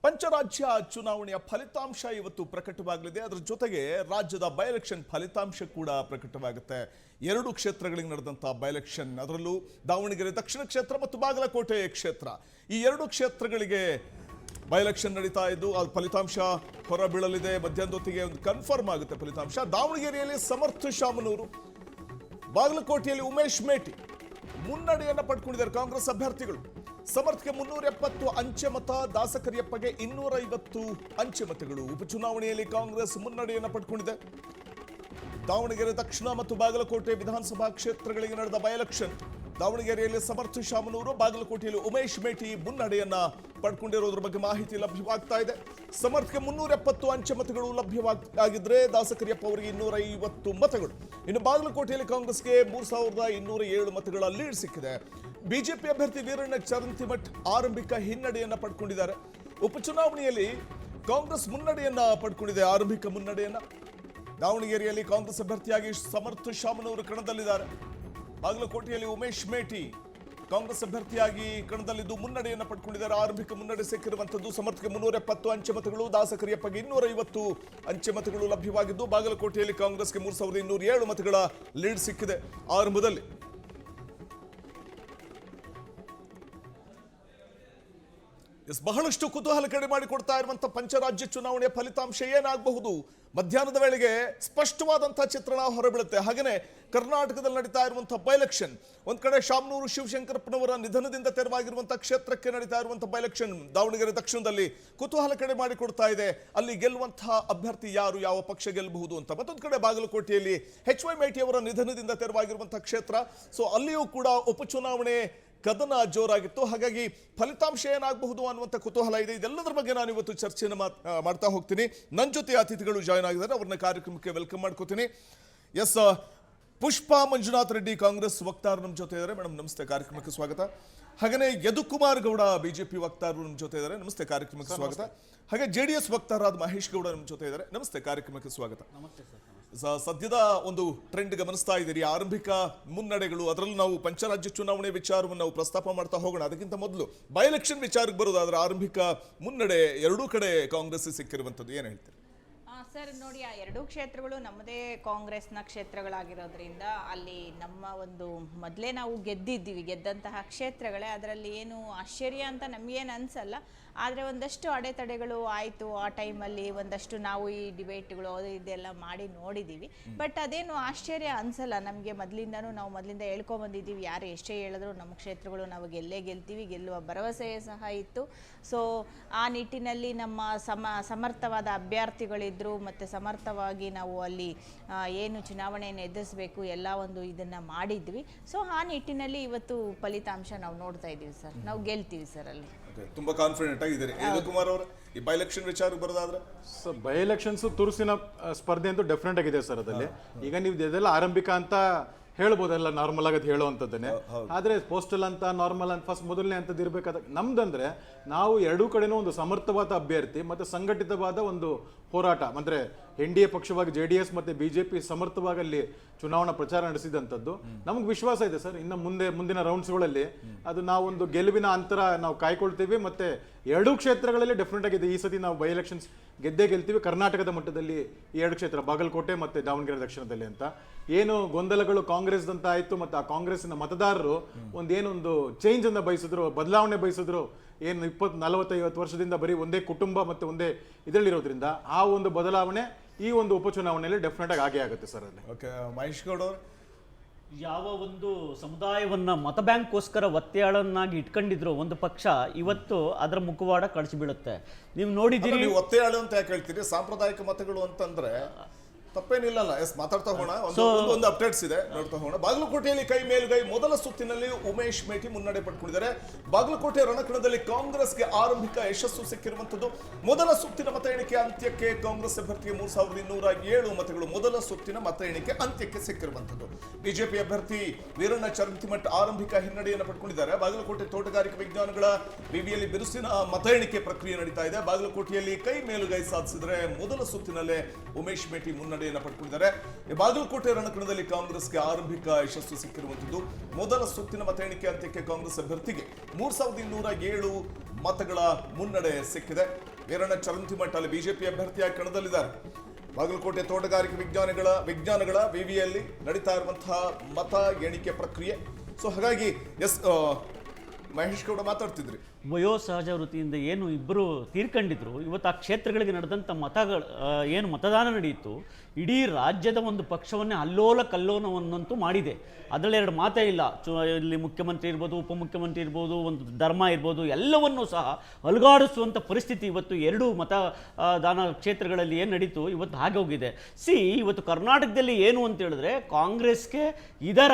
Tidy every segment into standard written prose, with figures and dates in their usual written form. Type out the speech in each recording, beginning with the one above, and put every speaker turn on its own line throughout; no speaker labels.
ಪಂಚರಾಜ್ಯ ಚುನಾವಣೆಯ ಫಲಿತಾಂಶ ಇವತ್ತು ಪ್ರಕಟವಾಗಲಿದೆ. ಅದರ ಜೊತೆಗೆ ರಾಜ್ಯದ ಬೈ ಎಲೆಕ್ಷನ್ ಫಲಿತಾಂಶ ಕೂಡ ಪ್ರಕಟವಾಗುತ್ತೆ. ಎರಡು ಕ್ಷೇತ್ರಗಳಿಗೆ ನಡೆದಂತಹ ಬೈ ಎಲೆಕ್ಷನ್, ಅದರಲ್ಲೂ ದಾವಣಗೆರೆ ದಕ್ಷಿಣ ಕ್ಷೇತ್ರ ಮತ್ತು ಬಾಗಲಕೋಟೆ ಕ್ಷೇತ್ರ, ಈ ಎರಡು ಕ್ಷೇತ್ರಗಳಿಗೆ ಬೈ ಎಲೆಕ್ಷನ್ ನಡೀತಾ ಇದ್ದು ಆ ಫಲಿತಾಂಶ ಹೊರಬೀಳಲಿದೆ. ಮಧ್ಯಾಹ್ನದ ಹೊತ್ತಿಗೆ ಒಂದು ಕನ್ಫರ್ಮ್ ಆಗುತ್ತೆ ಫಲಿತಾಂಶ. ದಾವಣಗೆರೆಯಲ್ಲಿ ಸಮರ್ಥ ಶಾಮನೂರು, ಬಾಗಲಕೋಟೆಯಲ್ಲಿ ಉಮೇಶ್ ಮೇಟಿ ಮುನ್ನಡೆಯನ್ನು ಪಡ್ಕೊಂಡಿದ್ದಾರೆ ಕಾಂಗ್ರೆಸ್ ಅಭ್ಯರ್ಥಿಗಳು. ಸಮರ್ಥ್ಗೆ 370 ಅಂಚೆ ಮತ, ದಾಸಕರಿಯಪ್ಪಗೆ 250 ಅಂಚೆ ಮತಗಳು. ಉಪಚುನಾವಣೆಯಲ್ಲಿ ಕಾಂಗ್ರೆಸ್ ಮುನ್ನಡೆಯನ್ನು ಪಡ್ಕೊಂಡಿದೆ. ದಾವಣಗೆರೆ ದಕ್ಷಿಣ ಮತ್ತು ಬಾಗಲಕೋಟೆ ವಿಧಾನಸಭಾ ಕ್ಷೇತ್ರಗಳಿಗೆ ನಡೆದ ಬೈ ಎಲೆಕ್ಷನ್, ದಾವಣಗೆರೆಯಲ್ಲಿ ಸಮರ್ಥ ಶಾಮನೂರು, ಬಾಗಲಕೋಟೆಯಲ್ಲಿ ಉಮೇಶ್ ಮೇಟಿ ಮುನ್ನಡೆಯನ್ನ ಪಡ್ಕೊಂಡಿರೋದ್ರ ಬಗ್ಗೆ ಮಾಹಿತಿ ಲಭ್ಯವಾಗ್ತಾ ಇದೆ. ಸಮರ್ಥ್ಗೆ 370 ಅಂಚೆ ಮತಗಳು ಲಭ್ಯವಾಗಿದ್ರೆ ದಾಸಕರಿಯಪ್ಪ ಅವರಿಗೆ 250 ಮತಗಳು. ಇನ್ನು ಬಾಗಲಕೋಟೆಯಲ್ಲಿ ಕಾಂಗ್ರೆಸ್ಗೆ 3207 ಮತಗಳ ಲೀಡ್ ಸಿಕ್ಕಿದೆ. ಬಿಜೆಪಿ ಅಭ್ಯರ್ಥಿ ವೀರಣ್ಣ ಚರಂತಿಮಠ್ ಆರಂಭಿಕ ಹಿನ್ನಡೆಯನ್ನ ಪಡ್ಕೊಂಡಿದ್ದಾರೆ. ಉಪಚುನಾವಣೆಯಲ್ಲಿ ಕಾಂಗ್ರೆಸ್ ಮುನ್ನಡೆಯನ್ನ ಪಡ್ಕೊಂಡಿದೆ, ಆರಂಭಿಕ ಮುನ್ನಡೆಯನ್ನ. ದಾವಣಗೆರೆಯಲ್ಲಿ ಕಾಂಗ್ರೆಸ್ ಅಭ್ಯರ್ಥಿಯಾಗಿ ಸಮರ್ಥ ಶಾಮನೂರು ಕಣದಲ್ಲಿದ್ದಾರೆ. ಬಾಗಲಕೋಟೆಯಲ್ಲಿ ಉಮೇಶ್ ಮೇಟಿ ಕಾಂಗ್ರೆಸ್ ಅಭ್ಯರ್ಥಿಯಾಗಿ ಕಣದಲ್ಲಿದ್ದು ಮುನ್ನಡೆಯನ್ನು ಪಡ್ಕೊಂಡಿದ್ದಾರೆ. ಆರಂಭಿಕ ಮುನ್ನಡೆ ಸಿಕ್ಕಿರುವಂತದ್ದು. ಸಮರ್ಥ್ಗೆ 370 ಅಂಚೆ ಮತಗಳು, ದಾಸಕರಿಯಪ್ಪಗೆ 250 ಅಂಚೆ ಮತಗಳು ಲಭ್ಯವಾಗಿದ್ದು, ಬಾಗಲಕೋಟೆಯಲ್ಲಿ ಕಾಂಗ್ರೆಸ್ಗೆ 3207 ಮತಗಳ ಲೀಡ್ ಸಿಕ್ಕಿದೆ ಆರಂಭದಲ್ಲಿ. ಬಹಳಷ್ಟು ಕುತೂಹಲ ಕಡಿಮೆ ಮಾಡಿಕೊಡ್ತಾ ಇರುವಂತಹ ಪಂಚರಾಜ್ಯ ಚುನಾವಣೆಯ ಫಲಿತಾಂಶ ಏನಾಗಬಹುದು? ಮಧ್ಯಾಹ್ನದ ವೇಳೆಗೆ ಸ್ಪಷ್ಟವಾದಂತಹ ಚಿತ್ರಣ ಹೊರಬೀಳುತ್ತೆ. ಹಾಗೆಯೇ ಕರ್ನಾಟಕದಲ್ಲಿ ನಡೀತಾ ಇರುವಂತಹ ಬೈ ಎಲೆಕ್ಷನ್, ಒಂದ್ ಕಡೆ ಶಾಮನೂರು ಶಿವಶಂಕರಪ್ಪನವರ ನಿಧನದಿಂದ ತೆರವಾಗಿರುವಂತಹ ಕ್ಷೇತ್ರಕ್ಕೆ ನಡೀತಾ ಇರುವಂತಹ ಬೈ ಎಲೆಕ್ಷನ್ ದಾವಣಗೆರೆ ದಕ್ಷಿಣದಲ್ಲಿ ಕುತೂಹಲ ಕಡಿಮೆ ಮಾಡಿಕೊಡ್ತಾ ಇದೆ. ಅಲ್ಲಿ ಗೆಲ್ಲುವಂತಹ ಅಭ್ಯರ್ಥಿ ಯಾರು, ಯಾವ ಪಕ್ಷ ಗೆಲ್ಲಬಹುದು ಅಂತ. ಮತ್ತೊಂದು ಕಡೆ ಬಾಗಲಕೋಟೆಯಲ್ಲಿ HY ಮೇಟಿ ಅವರ ನಿಧನದಿಂದ ತೆರವಾಗಿರುವಂತಹ ಕ್ಷೇತ್ರ. ಸೊ ಅಲ್ಲಿಯೂ ಕೂಡ ಉಪಚುನಾವಣೆ ಕದನ ಜೋರಾಗಿತ್ತು. ಹಾಗಾಗಿ ಫಲಿತಾಂಶ ಏನಾಗಬಹುದು ಅನ್ನುವಂಥ ಕುತೂಹಲ ಇದೆ. ಇದೆಲ್ಲದರ ಬಗ್ಗೆ ನಾನು ಇವತ್ತು ಚರ್ಚೆಯನ್ನು ಮಾಡ್ತಾ ಹೋಗ್ತೀನಿ. ನನ್ನ ಜೊತೆ ಅತಿಥಿಗಳು ಜಾಯ್ನ್ ಆಗಿದ್ದಾರೆ, ಅವ್ರನ್ನ ಕಾರ್ಯಕ್ರಮಕ್ಕೆ ವೆಲ್ಕಮ್ ಮಾಡ್ಕೋತೀನಿ. ಎಸ್, ಪುಷ್ಪಾ ಮಂಜುನಾಥ್ ರೆಡ್ಡಿ ಕಾಂಗ್ರೆಸ್ ವಕ್ತಾರ ನಮ್ಮ ಜೊತೆ ಇದ್ದಾರೆ. ಮೇಡಮ್ ನಮಸ್ತೆ, ಕಾರ್ಯಕ್ರಮಕ್ಕೆ ಸ್ವಾಗತ. ಹಾಗೆಯೇ ಯದುಕುಮಾರ್ ಗೌಡ ಬಿಜೆಪಿ ವಕ್ತಾರರು ನಮ್ಮ ಜೊತೆ ಇದ್ದಾರೆ. ನಮಸ್ತೆ, ಕಾರ್ಯಕ್ರಮಕ್ಕೆ ಸ್ವಾಗತ. ಹಾಗೆ JDS ವಕ್ತಾರರಾದ ಮಹೇಶ್ ಗೌಡ ನಮ್ಮ ಜೊತೆ ಇದ್ದಾರೆ. ನಮಸ್ತೆ, ಕಾರ್ಯಕ್ರಮಕ್ಕೆ ಸ್ವಾಗತ. ಸದ್ಯದ ಒಂದು ಟ್ರೆಂಡ್ ಗಮನಿಸ್ತಾ ಇದ್ದೀರಿ, ಆರಂಭಿಕ ಮುನ್ನಡೆಗಳು, ಅದರಲ್ಲೂ ನಾವು ಪಂಚರಾಜ್ಯ ಚುನಾವಣೆ ವಿಚಾರವನ್ನು ನಾವು ಪ್ರಸ್ತಾಪ ಮಾಡ್ತಾ ಹೋಗೋಣ. ಅದಕ್ಕಿಂತ ಮೊದಲು ಬೈ ಎಲೆಕ್ಷನ್ ವಿಚಾರಕ್ಕೆ ಬರೋದಾದ್ರೆ ಆರಂಭಿಕ ಮುನ್ನಡೆ ಎರಡೂ ಕಡೆ ಕಾಂಗ್ರೆಸ್ ಸಿಕ್ಕಿರುವಂಥದ್ದು, ಏನು ಹೇಳ್ತೀರಿ?
ಸರ್ ನೋಡಿ, ಆ ಎರಡೂ ಕ್ಷೇತ್ರಗಳು ನಮ್ಮದೇ ಕಾಂಗ್ರೆಸ್ನ ಕ್ಷೇತ್ರಗಳಾಗಿರೋದ್ರಿಂದ ಅಲ್ಲಿ ನಮ್ಮ ಒಂದು ಮೊದಲೇ ನಾವು ಗೆದ್ದಂತಹ ಕ್ಷೇತ್ರಗಳೇ. ಅದರಲ್ಲಿ ಏನು ಆಶ್ಚರ್ಯ ಅಂತ ನಮಗೇನು ಅನಿಸಲ್ಲ. ಆದರೆ ಒಂದಷ್ಟು ಅಡೆತಡೆಗಳು ಆಯಿತು ಆ ಟೈಮಲ್ಲಿ. ಒಂದಷ್ಟು ನಾವು ಈ ಡಿಬೇಟ್ಗಳು ಅದು ಇದೆಲ್ಲ ಮಾಡಿ ನೋಡಿದ್ದೀವಿ. ಬಟ್ ಅದೇನು ಆಶ್ಚರ್ಯ ಅನಿಸಲ್ಲ ನಮಗೆ. ನಾವು ಮೊದಲಿಂದ ಹೇಳ್ಕೊಂಬಂದಿದ್ದೀವಿ, ಯಾರು ಎಷ್ಟೇ ಹೇಳಿದ್ರು ನಮ್ಮ ಕ್ಷೇತ್ರಗಳು ನಾವು ಗೆಲ್ತೀವಿ, ಗೆಲ್ಲುವ ಭರವಸೆ ಸಹ ಇತ್ತು. ಸೊ ಆ ನಿಟ್ಟಿನಲ್ಲಿ ನಮ್ಮ ಸಮರ್ಥವಾದ ಅಭ್ಯರ್ಥಿಗಳಿದ್ದರು ಮತ್ತು ಸಮರ್ಥವಾಗಿ ನಾವು ಅಲ್ಲಿ ಏನು ಚುನಾವಣೆಯನ್ನು ಎದುರಿಸಬೇಕು ಎಲ್ಲ ಒಂದು ಇದನ್ನು ಮಾಡಿದ್ವಿ. ಸೊ ಆ ನಿಟ್ಟಿನಲ್ಲಿ ಇವತ್ತು ಫಲಿತಾಂಶ ನಾವು ನೋಡ್ತಾ ಇದ್ದೀವಿ ಸರ್, ನಾವು ಗೆಲ್ತೀವಿ ಸರ್ ಅಲ್ಲಿ.
ತುಂಬಾ ಕಾನ್ಫಿಡೆಂಟ್ ಆಗಿದ್ದಾರೆ. ಯದುಕುಮಾರ್ ಅವರು ಈ ಬೈ ಎಲೆಕ್ಷನ್ ವಿಚಾರಕ್ಕೆ ಬರೋದಾದ್ರೆ
ಸರ್, ಬೈ ಎಲೆಕ್ಷನ್ಸ್ ತುರುಸಿನ ಸ್ಪರ್ಧೆ ಅಂತೂ ಡೆಫಿನೆಟ್ ಆಗಿದೆ ಸರ್. ಅದಲ್ಲಿ ಈಗ ನೀವು ಇದೆಲ್ಲ ಆರಂಭಿಕ ಅಂತ ಹೇಳ್ಬೋದಲ್ಲ, ನಾರ್ಮಲ್ ಆಗಿ ಹೇಳುವಂಥದ್ದನ್ನೇ. ಆದ್ರೆ ಪೋಸ್ಟಲ್ ಅಂತ ನಾರ್ಮಲ್ ಅಂತ ಫಸ್ಟ್ ಮೊದಲನೇ ಅಂತದ್ದು ಇರಬೇಕಾದ ನಮ್ದಂದ್ರೆ ನಾವು ಎರಡೂ ಕಡೆನೂ ಒಂದು ಸಮರ್ಥವಾದ ಅಭ್ಯರ್ಥಿ ಮತ್ತೆ ಸಂಘಟಿತವಾದ ಒಂದು ಹೋರಾಟ, ಅಂದ್ರೆ NDA ಪಕ್ಷವಾಗಿ JDS ಮತ್ತೆ BJP ಸಮರ್ಥವಾಗಿ ಅಲ್ಲಿ ಚುನಾವಣಾ ಪ್ರಚಾರ ನಡೆಸಿದಂಥದ್ದು ನಮ್ಗೆ ವಿಶ್ವಾಸ ಇದೆ ಸರ್. ಇನ್ನು ಮುಂದಿನ ರೌಂಡ್ಸ್ಗಳಲ್ಲಿ ಅದು ನಾವೊಂದು ಗೆಲುವಿನ ಅಂತರ ನಾವು ಕಾಯ್ಕೊಳ್ತೀವಿ. ಮತ್ತೆ ಎರಡೂ ಕ್ಷೇತ್ರಗಳಲ್ಲಿ ಡೆಫಿನೆಟ್ ಆಗಿದೆ ಈ ಸತಿ ನಾವು ಬೈ ಎಲೆಕ್ಷನ್ಸ್ ಗೆಲ್ತೀವಿ. ಕರ್ನಾಟಕದ ಮಟ್ಟದಲ್ಲಿ ಈ ಎರಡು ಕ್ಷೇತ್ರ ಬಾಗಲಕೋಟೆ ಮತ್ತೆ ದಾವಣಗೆರೆ ದಕ್ಷಿಣದಲ್ಲಿ ಅಂತ ಏನು ಗೊಂದಲಗಳು ಕಾಂಗ್ರೆಸ್ ಅಂತ ಆಯ್ತು, ಮತ್ತೆ ಆ ಕಾಂಗ್ರೆಸ್ನ ಮತದಾರರು ಒಂದೇನೊಂದು ಚೇಂಜ್ ಅನ್ನ ಬಯಸಿದ್ರು, ಬದಲಾವಣೆ ಬಯಸಿದ್ರು. ಏನು 20-40-50 ವರ್ಷದಿಂದ ಬರೀ ಒಂದೇ ಕುಟುಂಬ ಮತ್ತೆ ಒಂದೇ ಇದರಲ್ಲಿರೋದ್ರಿಂದ ಆ ಒಂದು ಬದಲಾವಣೆ ಈ ಒಂದು ಉಪಚುನಾವಣೆಯಲ್ಲಿ ಡೆಫಿನೆಟ್ ಆಗಿ ಆಗೇ ಆಗುತ್ತೆ ಸರ್. ಅಲ್ಲಿ
ಓಕೆ, ಮಹೇಶ್ ಗೌಡ ಅವರು,
ಯಾವ ಒಂದು ಸಮುದಾಯವನ್ನ ಮತ ಬ್ಯಾಂಕ್ಗೋಸ್ಕರ ಒತ್ತೆಯಾಳನ್ನಾಗಿ ಇಟ್ಕೊಂಡಿದ್ರು ಒಂದು ಪಕ್ಷ, ಇವತ್ತು ಅದರ ಮುಖವಾಡ ಕಳಿಸಿ ಬೀಳುತ್ತೆ. ನೀವು ನೋಡಿದ್ದೀರಿ.
ನೀವು ಒತ್ತೆಯಾಳು ಅಂತ ಯಾಕೆ ಹೇಳ್ತೀರಿ? ಸಾಂಪ್ರದಾಯಿಕ ಮತಗಳು ಅಂತಂದ್ರೆ ತಪ್ಪೇನಿಲ್ಲ. ಎಸ್, ಮಾತಾಡ್ತಾ ಹೋಗೋಣ. ಒಂದು ಅಪ್ಡೇಟ್ಸ್ ಇದೆ, ನೋಡ್ತಾ ಹೋಗೋಣ. ಬಾಗಲಕೋಟೆಯಲ್ಲಿ ಕೈ ಮೇಲುಗೈ ಮೊದಲ ಸುತ್ತಿನಲ್ಲಿ ಉಮೇಶ್ ಮೇಟಿ ಮುನ್ನಡೆ ಪಡ್ಕೊಂಡಿದ್ದಾರೆ. ಬಾಗಲಕೋಟೆ ರಣಕಣದಲ್ಲಿ ಕಾಂಗ್ರೆಸ್ಗೆ ಆರಂಭಿಕ ಯಶಸ್ಸು ಸಿಕ್ಕಿರುವಂತದ್ದು. ಮೊದಲ ಸುತ್ತಿನ ಮತ ಎಣಿಕೆ ಅಂತ್ಯಕ್ಕೆ ಕಾಂಗ್ರೆಸ್ ಅಭ್ಯರ್ಥಿಗೆ 3207 ಮತಗಳು ಮೊದಲ ಸುತ್ತಿನ ಮತ ಎಣಿಕೆ ಅಂತ್ಯಕ್ಕೆ ಸಿಕ್ಕಿರುವಂತದ್ದು. ಬಿಜೆಪಿ ಅಭ್ಯರ್ಥಿ ವೀರಣ್ಣ ಚರಂತಿಮಠ್ ಆರಂಭಿಕ ಹಿನ್ನಡೆಯನ್ನು ಪಡ್ಕೊಂಡಿದ್ದಾರೆ. ಬಾಗಲಕೋಟೆ ತೋಟಗಾರಿಕೆ ವಿಜ್ಞಾನಗಳ ವಿವಿಯಲ್ಲಿ ಬಿರುಸಿನ ಮತ ಎಣಿಕೆ ಪ್ರಕ್ರಿಯೆ ನಡೀತಾ ಇದೆ. ಬಾಗಲಕೋಟೆಯಲ್ಲಿ ಕೈ ಮೇಲುಗೈ ಸಾಧಿಸಿದ್ರೆ ಮೊದಲ ಸುತ್ತಿನಲ್ಲೇ ಉಮೇಶ್ ಮೇಟಿ ಮುನ್ನಡೆ ಪಡ್ಕೊಂಡಿದ್ದಾರೆ. ಬಾಗಲಕೋಟೆ ರಣಕಣದಲ್ಲಿ ಕಾಂಗ್ರೆಸ್ಗೆ ಆರಂಭಿಕ ಯಶಸ್ಸು ಸಿಕ್ಕಿರುವಂತದ್ದು. ಮೊದಲ ಸುತ್ತಿನ ಮತ ಎಣಿಕೆ ಅಂತ್ಯಕ್ಕೆ ಕಾಂಗ್ರೆಸ್ ಅಭ್ಯರ್ಥಿಗೆ 3207 ಮತಗಳ ಮುನ್ನಡೆ ಸಿಕ್ಕಿದೆ. ವೀರಣ್ಣ ಚರಂತಿಮಠ ಅಲ್ಲಿ ಬಿಜೆಪಿ ಅಭ್ಯರ್ಥಿಯಾಗಿ ಕಣದಲ್ಲಿದ್ದಾರೆ. ಬಾಗಲಕೋಟೆ ತೋಟಗಾರಿಕೆ ವಿಜ್ಞಾನಗಳ ವಿವಿಯಲ್ಲಿ ನಡೀತಾ ಇರುವಂತಹ ಮತ ಎಣಿಕೆ ಪ್ರಕ್ರಿಯೆ. ಸೊ ಹಾಗಾಗಿ ಮಹೇಶ್ ಗೌಡ ಮಾತಾಡ್ತಿದ್ರಿ,
ವಯೋಸಹಜ ವೃತ್ತಿಯಿಂದ ಏನು ಇಬ್ಬರು ತೀರ್ಕೊಂಡಿದ್ರು, ಇವತ್ತು ಆ ಕ್ಷೇತ್ರಗಳಿಗೆ ನಡೆದಂಥ ಏನು ಮತದಾನ ನಡೆಯಿತು, ಇಡೀ ರಾಜ್ಯದ ಒಂದು ಪಕ್ಷವನ್ನೇ ಅಲ್ಲೋಲ ಕಲ್ಲೋಲವನ್ನಂತೂ ಮಾಡಿದೆ. ಅದರಲ್ಲಿ ಎರಡು ಮಾತೇ ಇಲ್ಲ. ಇಲ್ಲಿ ಮುಖ್ಯಮಂತ್ರಿ ಇರ್ಬೋದು, ಉಪಮುಖ್ಯಮಂತ್ರಿ ಇರ್ಬೋದು, ಒಂದು ಧರ್ಮ ಇರ್ಬೋದು, ಎಲ್ಲವನ್ನೂ ಸಹ ಅಲುಗಾಡಿಸುವಂಥ ಪರಿಸ್ಥಿತಿ ಇವತ್ತು ಎರಡು ಮತದಾನ ಕ್ಷೇತ್ರಗಳಲ್ಲಿ ಏನು ನಡೀತು ಇವತ್ತು ಹಾಗೆ ಹೋಗಿದೆ. ಇವತ್ತು ಕರ್ನಾಟಕದಲ್ಲಿ ಏನು ಅಂತ ಹೇಳಿದ್ರೆ ಕಾಂಗ್ರೆಸ್ಗೆ ಇದರ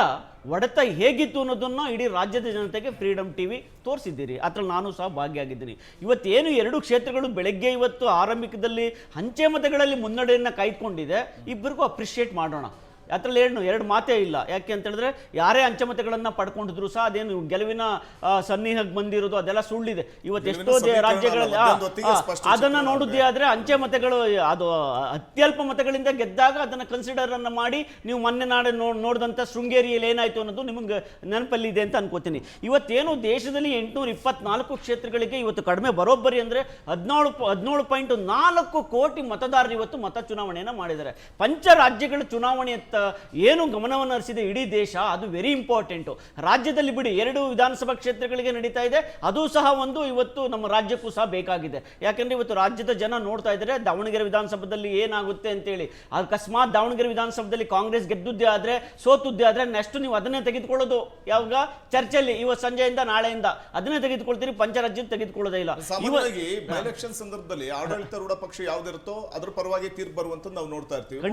ಒಡೆತ ಹೇಗಿತ್ತು ಅನ್ನೋದನ್ನು ಇಡೀ ರಾಜ್ಯದ ಜನತೆಗೆ ಫ್ರೀಡಮ್ ಟಿವಿ ತೋರಿಸಿದ್ದೀರಿ. ಅದರಲ್ಲಿ ನಾನು ಸಹ ಭಾಗಿಯಾಗಿದ್ದೀನಿ. ಇವತ್ತೇನು ಎರಡು ಕ್ಷೇತ್ರಗಳು ಬೆಳಗ್ಗೆ ಇವತ್ತು ಆರಂಭಿಕದಲ್ಲಿ ಅಂಚೆ ಮತಗಳಲ್ಲಿ ಮುನ್ನಡೆಯನ್ನು ಕಾಯ್ದುಕೊಂಡಿದೆ, ಇಬ್ಬರಿಗೂ ಅಪ್ರಿಷಿಯೇಟ್ ಮಾಡೋಣ. ಅದರಲ್ಲಿ ಎರಡು ಮಾತೇ ಇಲ್ಲ. ಯಾಕೆ ಅಂತ ಹೇಳಿದ್ರೆ ಯಾರೇ ಅಂಚೆ ಮತಗಳನ್ನು ಪಡ್ಕೊಂಡಿದ್ರು ಸಹ ಅದೇನು ಗೆಲುವಿನ ಸನ್ನಿಹಕ್ಕೆ ಬಂದಿರೋದು ಅದೆಲ್ಲ ಸುಳ್ಳಿದೆ. ಇವತ್ತು ಎಷ್ಟೋ ರಾಜ್ಯಗಳಲ್ಲಿ ಅದನ್ನು ನೋಡಿದ್ದೇ ಆದರೆ ಅಂಚೆ ಮತಗಳು ಅದು ಅತ್ಯಲ್ಪ ಮತಗಳಿಂದ ಗೆದ್ದಾಗ ಅದನ್ನು ಕನ್ಸಿಡರ್ ಅನ್ನು ಮಾಡಿ ನೀವು ಮೊನ್ನೆ ನಾಳೆ ನೋಡಿದಂಥ ಶೃಂಗೇರಿಯಲ್ಲಿ ಏನಾಯಿತು ಅನ್ನೋದು ನಿಮಗೆ ನೆನಪಲ್ಲಿದೆ ಅಂತ ಅನ್ಕೋತೀನಿ. ಇವತ್ತೇನು ದೇಶದಲ್ಲಿ 824 ಕ್ಷೇತ್ರಗಳಿಗೆ ಇವತ್ತು ಕಡಿಮೆ ಬರೋಬ್ಬರಿ ಅಂದರೆ 17.4 ಕೋಟಿ ಮತದಾರರು ಇವತ್ತು ಮತ ಚುನಾವಣೆಯನ್ನು ಮಾಡಿದ್ದಾರೆ. ಪಂಚ ರಾಜ್ಯಗಳ ಚುನಾವಣೆಯತ್ತ ಏನು ಗಮನವನ್ನು ಹರಿಸಿದೆ ಇಡೀ ದೇಶ, ಅದು ವೆರಿ ಇಂಪಾರ್ಟೆಂಟು. ರಾಜ್ಯದಲ್ಲಿ ಬಿಡಿ 2 ವಿಧಾನಸಭಾ ಕ್ಷೇತ್ರಗಳಿಗೆ ನಡೀತಾ ಇದೆ, ಅದು ಸಹ ಒಂದು ಇವತ್ತು ನಮ್ಮ ರಾಜ್ಯಕ್ಕೂ ಸಹ ಬೇಕಾಗಿದೆ. ಯಾಕೆಂದ್ರೆ ಇವತ್ತು ರಾಜ್ಯದ ಜನ ನೋಡ್ತಾ ಇದ್ದಾರೆ ದಾವಣಗೆರೆ ವಿಧಾನಸಭೆಯಲ್ಲಿ ಏನಾಗುತ್ತೆ ಅಂತೇಳಿ. ಅಕಸ್ಮಾತ್ ದಾವಣಗೆರೆ ವಿಧಾನಸಭೆಯಲ್ಲಿ ಕಾಂಗ್ರೆಸ್ ಗೆದ್ದುದ್ದೇ ಆದರೆ ಸೋತುದ್ದೇ ಆದರೆ ನೆಕ್ಸ್ಟ್ ನೀವು ಅದನ್ನೇ ತೆಗೆದುಕೊಳ್ಳೋದು ಯಾವಾಗ ಚರ್ಚೆಯಲ್ಲಿ ಇವತ್ತು ಸಂಜೆಯಿಂದ ನಾಳೆಯಿಂದ ಅದನ್ನೇ ತೆಗೆದುಕೊಳ್ತೀರಿ, ಪಂಚರಾಜ್ಯ ತೆಗೆದುಕೊಳ್ಳೋದೇ ಇಲ್ಲ.
ಸಾಮಾನ್ಯವಾಗಿ ಎಲೆಕ್ಷನ್ ಸಂದರ್ಭದಲ್ಲಿ ಆಡಳಿತಾರೂಢ ಪಕ್ಷ ಯಾವ್ದಿರುತ್ತೋ ಅದ್ರ ಪರವಾಗಿ ತೀರ್ಪು ಬರುವಂತ ನಾವು ನೋಡ್ತಾ ಇರ್ತೀವಿ.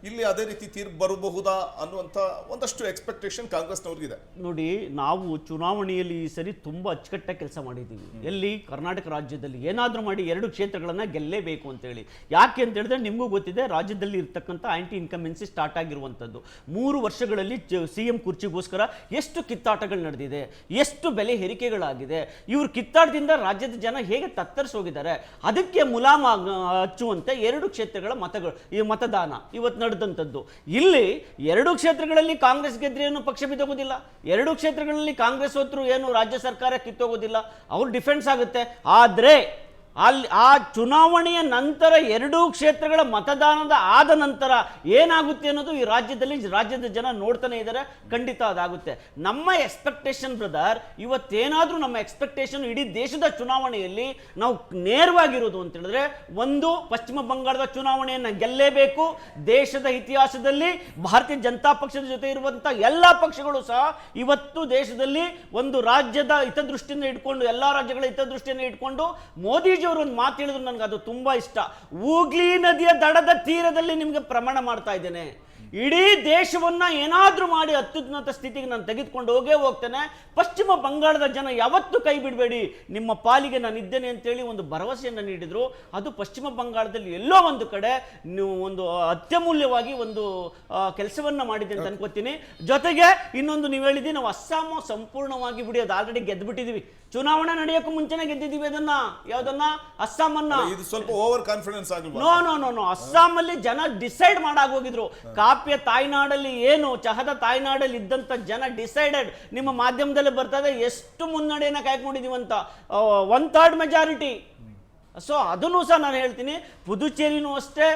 ಇಲ್ಲಿ ಅದೇ ರೀತಿ ತೀರ್ಪು ಬರಬಹುದಾ ಅನ್ನುವಂತ ಒಂದಷ್ಟು ಎಕ್ಸ್ಪೆಕ್ಟೇಷನ್ ಕಾಂಗ್ರೆಸ್ನವ್ರಿಗಿದೆ.
ನೋಡಿ, ನಾವು ಚುನಾವಣೆಯಲ್ಲಿ ಈ ಸರಿ ತುಂಬಾ ಅಚ್ಚುಕಟ್ಟಾಗಿ ಕೆಲಸ ಮಾಡಿದ್ದೀವಿ. ಎಲ್ಲಿ ಕರ್ನಾಟಕ ರಾಜ್ಯದಲ್ಲಿ ಏನಾದರೂ ಮಾಡಿ 2 ಕ್ಷೇತ್ರಗಳನ್ನ ಗೆಲ್ಲೇಬೇಕು ಅಂತೇಳಿ. ಯಾಕೆ ಅಂತ ಹೇಳಿದ್ರೆ ನಿಮಗೂ ಗೊತ್ತಿದೆ ರಾಜ್ಯದಲ್ಲಿ ಇರ್ತಕ್ಕಂಥ ಆಂಟಿ ಇನ್ಕಮೆನ್ಸಿ ಸ್ಟಾರ್ಟ್ ಆಗಿರುವಂಥದ್ದು. 3 ವರ್ಷಗಳಲ್ಲಿ CM ಕುರ್ಚಿಗೋಸ್ಕರ ಎಷ್ಟು ಕಿತ್ತಾಟಗಳು ನಡೆದಿದೆ, ಎಷ್ಟು ಬೆಲೆ ಏರಿಕೆಗಳಾಗಿದೆ. ಇವ್ರ ಕಿತ್ತಾಟದಿಂದ ರಾಜ್ಯದ ಜನ ಹೇಗೆ ತತ್ತರಿಸೋಗಿದ್ದಾರೆ, ಅದಕ್ಕೆ ಮುಲಾಮ ಹಚ್ಚುವಂತೆ 2 ಕ್ಷೇತ್ರಗಳ ಮತದಾನ ಇವತ್ತು ನಡೆದಂಥದ್ದು. ಇಲ್ಲಿ 2 ಕ್ಷೇತ್ರಗಳಲ್ಲಿ ಕಾಂಗ್ರೆಸ್ ಗೆದ್ರೆ ಏನು ಪಕ್ಷ ಬಿದ್ದೋಗೋದಿಲ್ಲ, 2 ಕ್ಷೇತ್ರಗಳಲ್ಲಿ ಕಾಂಗ್ರೆಸ್ ಹೋದ್ರು ಏನು ರಾಜ್ಯ ಸರ್ಕಾರ ಕಿತ್ತೋಗೋದಿಲ್ಲ, ಅವ್ರು ಡಿಫೆನ್ಸ್ ಆಗುತ್ತೆ. ಆದರೆ ಆ ಚುನಾವಣೆಯ ನಂತರ 2 ಕ್ಷೇತ್ರಗಳ ಮತದಾನದ ಆದ ನಂತರ ಏನಾಗುತ್ತೆ ಅನ್ನೋದು ಈ ರಾಜ್ಯದ ಜನ ನೋಡ್ತಾನೆ ಇದ್ದಾರೆ. ಖಂಡಿತ ಅದಾಗುತ್ತೆ. ನಮ್ಮ ಎಕ್ಸ್ಪೆಕ್ಟೇಷನ್ ಬ್ರದರ್, ಇವತ್ತೇನಾದ್ರೂ ನಮ್ಮ ಎಕ್ಸ್ಪೆಕ್ಟೇಷನ್ ಇಡೀ ದೇಶದ ಚುನಾವಣೆಯಲ್ಲಿ ನಾವು ನೇರವಾಗಿರೋದು ಅಂತ ಹೇಳಿದ್ರೆ, ಒಂದು ಪಶ್ಚಿಮ ಬಂಗಾಳದ ಚುನಾವಣೆಯನ್ನು ಗೆಲ್ಲೇಬೇಕು. ದೇಶದ ಇತಿಹಾಸದಲ್ಲಿ ಭಾರತೀಯ ಜನತಾ ಪಕ್ಷದ ಜೊತೆ ಇರುವಂತಹ ಎಲ್ಲಾ ಪಕ್ಷಗಳು ಸಹ ಇವತ್ತು ದೇಶದಲ್ಲಿ ಒಂದು ರಾಜ್ಯದ ಹಿತದೃಷ್ಟಿಯಿಂದ ಇಟ್ಕೊಂಡು, ಎಲ್ಲಾ ರಾಜ್ಯಗಳ ಹಿತದೃಷ್ಟಿಯನ್ನು ಇಟ್ಕೊಂಡು ಮೋದಿಜಿ ಅವರು ಒಂದು ಮಾತು ಹೇಳಿದ್ರು, ನನಗೆ ಅದು ತುಂಬಾ ಇಷ್ಟ. ಹೂಗ್ಲಿ ನದಿಯ ದಡದ ತೀರದಲ್ಲಿ ನಿಮಗೆ ಪ್ರಮಾಣ ಮಾಡ್ತಾ ಇದ್ದೇನೆ, ಇಡೀ ದೇಶವನ್ನ ಏನಾದ್ರೂ ಮಾಡಿ ಅತ್ಯುನ್ನತ ಸ್ಥಿತಿಗೆ ನಾನು ತೆಗೆದುಕೊಂಡು ಹೋಗ್ತೇನೆ. ಪಶ್ಚಿಮ ಬಂಗಾಳದ ಜನ ಯಾವತ್ತೂ ಕೈ ಬಿಡಬೇಡಿ, ನಿಮ್ಮ ಪಾಲಿಗೆ ನಾನು ಇದ್ದೇನೆ ಅಂತೇಳಿ ಒಂದು ಭರವಸೆಯನ್ನು ನೀಡಿದ್ರು. ಅದು ಪಶ್ಚಿಮ ಬಂಗಾಳದಲ್ಲಿ ಎಲ್ಲೋ ಒಂದು ಕಡೆ ನೀವು ಒಂದು ಅತ್ಯಮೂಲ್ಯವಾಗಿ ಒಂದು ಕೆಲಸವನ್ನ ಮಾಡಿದೆ ಅಂತ ಅನ್ಕೋತೀನಿ. ಜೊತೆಗೆ ಇನ್ನೊಂದು ನೀವು ಹೇಳಿದ್ವಿ, ನಾವು ಅಸ್ಸಾಂ ಸಂಪೂರ್ಣವಾಗಿ ಬಿಡಿ, ಅದು ಆಲ್ರೆಡಿ ಗೆದ್ದುಬಿಟ್ಟಿದೀವಿ. ಚುನಾವಣೆ ನಡೆಯೋಕ್ಕೂ ಮುಂಚೆನೆ ಗೆದ್ದಿದ್ದೀವಿ. ಅದನ್ನ ಯಾವ್ದನ್ನ ಅಸ್ಸಾಮನ್ನ
ಇದು ಸ್ವಲ್ಪ ಓವರ್ ಕಾನ್ಫಿಡೆನ್ಸ್ ಆಗಿಲ್ಲ.
ನೋ ಅಸ್ಸಾಂ ಅಲ್ಲಿ ಜನ ಡಿಸೈಡ್ ಮಾಡಾಗೋಗಿದ್ರು. ಕಾಫಿಯ ತಾಯ್ನಾಡಲ್ಲಿ ಏನು ಚಹದ ತಾಯ್ನಾಡಲ್ಲಿ ಇದ್ದಂತ ಜನ ಡಿಸೈಡೆಡ್. ನಿಮ್ಮ ಮಾಧ್ಯಮದಲ್ಲಿ ಬರ್ತದೆ ಎಷ್ಟು ಮುನ್ನಡೆಯನ್ನ ಕಾಯ್ಕೊಂಡಿದೀವಂತ, 1/3 ಮೆಜಾರಿಟಿ. ಸೊ ಅದನ್ನು ಸಹ ನಾನು ಹೇಳ್ತೀನಿ, ಪುದುಚೇರಿನೂ ಅಷ್ಟೇ,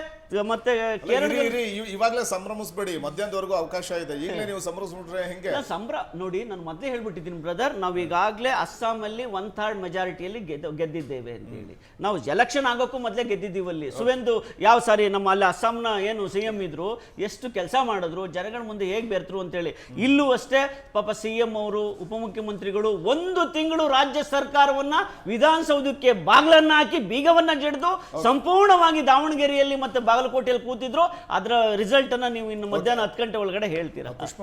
ಮತ್ತೆ
ಇವಾಗಲೇ ಸಂಭ್ರಮಿಸಬೇಡಿ, ಮಧ್ಯಾಹ್ನದವರೆಗೂ ಅವಕಾಶ ಇದೆ. ಈಗಲೇ ನೀವು ಸಂಭ್ರಮಿಸ್ಬಿಟ್ರೆ ಹೆಂಗೆ?
ನೋಡಿ, ನಾನು ಮೊದಲೇ ಹೇಳ್ಬಿಟ್ಟಿದ್ದೀನಿ ಬ್ರದರ್, ನಾವು ಈಗಾಗಲೇ ಅಸ್ಸಾಂ ಅಲ್ಲಿ 1/3 ಮೆಜಾರಿಟಿಯಲ್ಲಿ ಗೆದ್ದಿದ್ದೇವೆ ಅಂತ ಹೇಳಿ. ನಾವು ಎಲೆಕ್ಷನ್ ಆಗೋಕ್ಕೂ ಮೊದಲೇ ಗೆದ್ದಿದ್ದೀವಿ ಅಲ್ಲಿ. ಸುವೆಂದು ನಮ್ಮ ಅಲ್ಲಿ ಅಸ್ಸಾಂನ ಏನು CM ಇದ್ರು, ಎಷ್ಟು ಕೆಲಸ ಮಾಡಿದ್ರು, ಜನಗಳ ಮುಂದೆ ಹೇಗೆ ಬೆರ್ತರು ಅಂತೇಳಿ. ಇಲ್ಲೂ ಅಷ್ಟೇ ಪಾಪ CM ಅವರು, ಉಪಮುಖ್ಯಮಂತ್ರಿಗಳು 1 ತಿಂಗಳು ರಾಜ್ಯ ಸರ್ಕಾರವನ್ನ ವಿಧಾನಸೌಧಕ್ಕೆ ಬಾಗಿಲನ್ನ ಹಾಕಿ ಬೀಗವನ್ನ ಜಡಿದು ಸಂಪೂರ್ಣವಾಗಿ ದಾವಣಗೆರೆಯಲ್ಲಿ ಮತ್ತೆ ಬಾಗಲಕೋಟೆಯಲ್ಲಿ ಕೂತಿದ್ರು. ಅದರ ರಿಸಲ್ಟ್ ಅನ್ನ ನೀವು ಇನ್ನು ಮಧ್ಯಾಹ್ನ 10 ಗಂಟೆ ಒಳಗಡೆ ಹೇಳ್ತೀರಾ.